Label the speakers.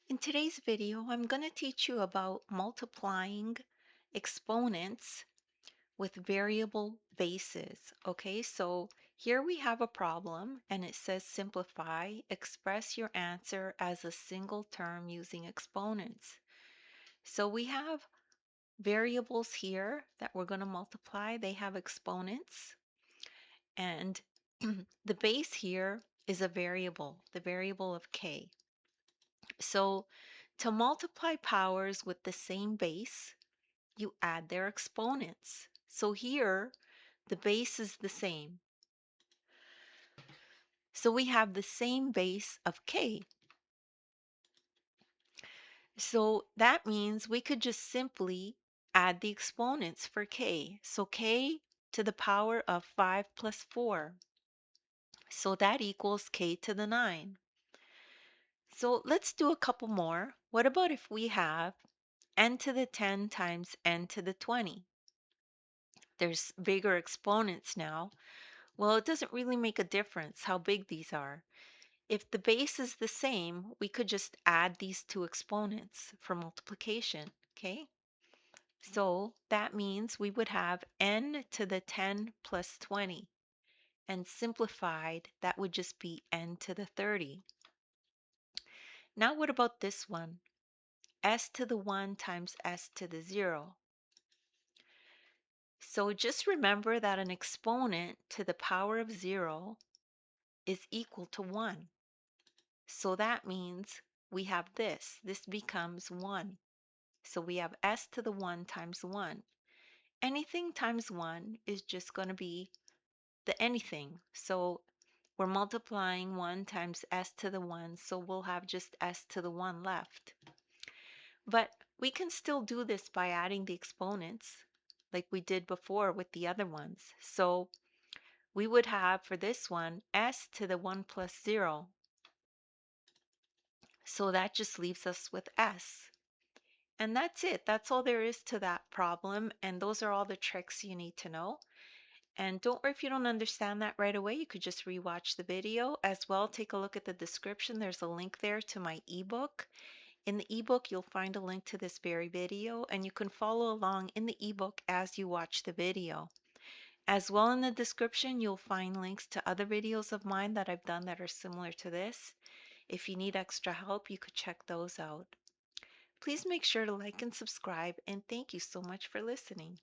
Speaker 1: In today's video, I'm going to teach you about multiplying exponents with variable bases. Okay, so here we have a problem and it says simplify, express your answer as a single term using exponents. So we have variables here that we're going to multiply. They have exponents and the base here is a variable, the variable of k. So to multiply powers with the same base, you add their exponents. So here, the base is the same. So we have the same base of k. So that means we could just simply add the exponents for k. So k to the power of 5 plus 4. So that equals k to the 9. So let's do a couple more. What about if we have n to the 10 times n to the 20? There's bigger exponents now. Well, it doesn't really make a difference how big these are. If the base is the same, we could just add these two exponents for multiplication, okay? So that means we would have n to the 10 plus 20. And simplified, that would just be n to the 30. Now what about this one? S to the 1 times s to the 0. So just remember that an exponent to the power of 0 is equal to 1. So that means we have this. This becomes 1. So we have s to the 1 times 1. Anything times 1 is just going to be the anything. So we're multiplying 1 times s to the 1, so we'll have just s to the 1 left. But we can still do this by adding the exponents like we did before with the other ones. So we would have for this one s to the 1 plus 0. So that just leaves us with s. And that's it. That's all there is to that problem. And those are all the tricks you need to know. And don't worry if you don't understand that right away. You could just rewatch the video. As well, take a look at the description. There's a link there to my ebook. In the ebook, you'll find a link to this very video, and you can follow along in the ebook as you watch the video. As well, in the description, you'll find links to other videos of mine that I've done that are similar to this. If you need extra help, you could check those out. Please make sure to like and subscribe, and thank you so much for listening.